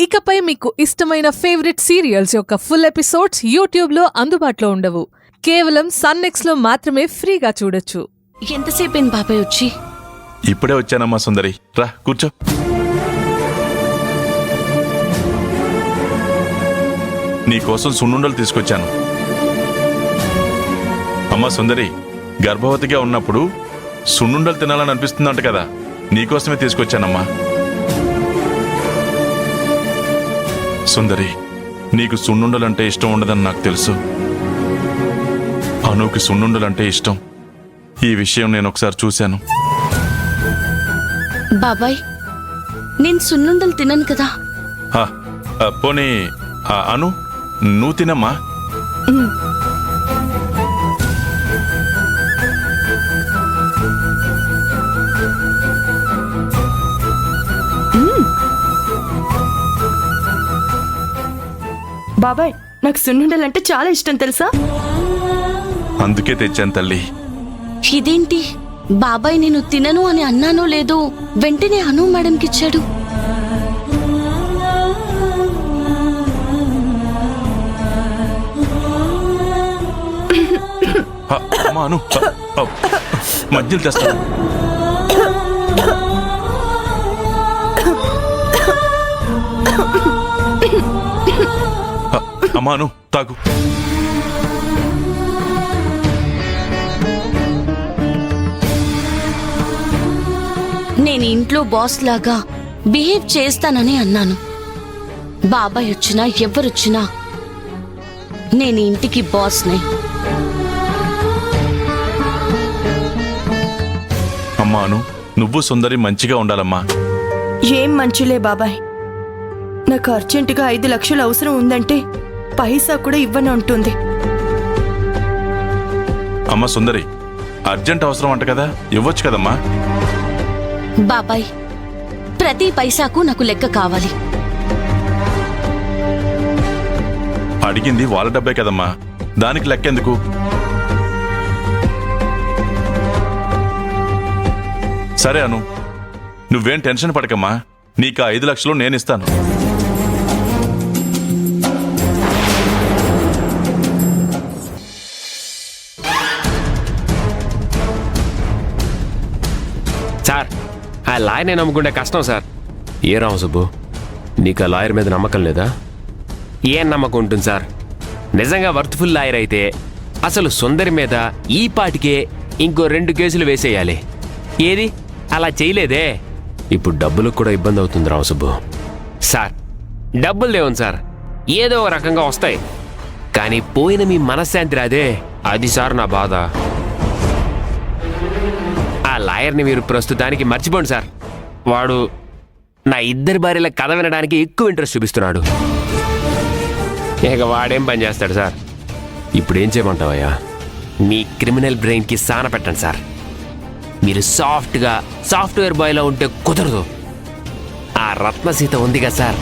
ఇకపై మీకు ఇష్టమైన ఫేవరెట్ సీరియల్స్ యొక్క ఫుల్ ఎపిసోడ్స్ యూట్యూబ్లో అందుబాటులో ఉండవు. కేవలం సన్నెక్స్లో మాత్రమే ఫ్రీగా చూడొచ్చు. ఎంతసేపైంది బాబాయ్ వచ్చి? ఇప్పుడే వచ్చానమ్మా సుందరి, రా కూర్చో. నీకోసం సున్నుండలు తీసుకొచ్చాను. అమ్మా సుందరి, గర్భవతిగా ఉన్నప్పుడు సున్నుండలు తినాలని అనిపిస్తుందంట కదా, నీకోసమే తీసుకొచ్చానమ్మా. సుందరి, నీకు సున్నుండలంటే ఇష్టం ఉండదని నాకు తెలుసు. అనుకి సున్నుండలంటే ఇష్టం. ఈ విషయం నేను ఒకసారి చూశాను. బాబాయ్, నేను సున్నుండలు తినను కదా. పోనీ అను, నువ్వు తినమ్మా. బాబాయ్, నాకు సున్నుండలంటే చాలా ఇష్టం తెలుసా? అందుకే తెచ్చాను తల్లి. ఇదేంటి బాబాయ్, నేను తినను అని అన్నానో లేదో వెంటనే అను మేడంకిచ్చాడు. అమ్మా అను, మధ్యలో తెస్తాను. అమ్మా అను, తాగు. నేను ఇంట్లో బాస్ లాగా బిహేవ్ చేస్తానని అన్నాను. బాబాయ్ వచ్చినా ఎవరొచ్చినా నేను ఇంటికి బాస్నే. అమ్మా అను, నువ్వు సుందరి మంచిగా ఉండాలమ్మా. ఏం మంచిలే బాబాయ్, నాకు అర్జెంటుగా 5 లక్షలు అవసరం ఉందంటే పైసా కూడా ఇవ్వని ఉంటుంది. అమ్మా సుందరి, అర్జెంట్ అవసరం అంట కదా, ఇవ్వచ్చు కదమ్మా. బాబాయ్, ప్రతి పైసాకు నాకు లెక్క కావాలి. అడిగింది వాళ్ళ డబ్బే కదమ్మా, దానికి లెక్కెందుకు? సరే అను, నువ్వేం టెన్షన్ పడకమ్మా. నీకు 5 లక్షలు నేనిస్తాను. సార్, ఆ లాయర్ని నమ్ముకుంటే కష్టం సార్. ఏ రామసుబ్బు, నీకు ఆ లాయర్ మీద నమ్మకం లేదా? ఏం నమ్మకం ఉంటుంది సార్? నిజంగా వర్త్ఫుల్ లాయర్ అయితే అసలు సుందరి మీద ఈ పాటికే ఇంకో 2 కేసులు వేసేయాలి. ఏది అలా చేయలేదే. ఇప్పుడు డబ్బులకు కూడా ఇబ్బంది అవుతుంది రామసుబ్బు. సార్, డబ్బులు లేవును సార్, ఏదో ఒక రకంగా వస్తాయి, కానీ పోయిన మీ మనశ్శాంతి రాదే, అది సార్ నా బాధ. ఆ లాయర్ని మీరు ప్రస్తుతానికి మర్చిపోండి సార్. వాడు నా 2 భార్యల కథ వినడానికి ఎక్కువ ఇంట్రెస్ట్ చూపిస్తున్నాడు. ఇక వాడేం పని చేస్తాడు సార్? ఇప్పుడు ఏం చేయమంటావయ్యా? మీ క్రిమినల్ బ్రెయిన్కి సాన పెట్టండి సార్. మీరు సాఫ్ట్వేర్ బాయ్లో ఉంటే కుదరదు. ఆ రత్నసీత ఉందిగా సార్,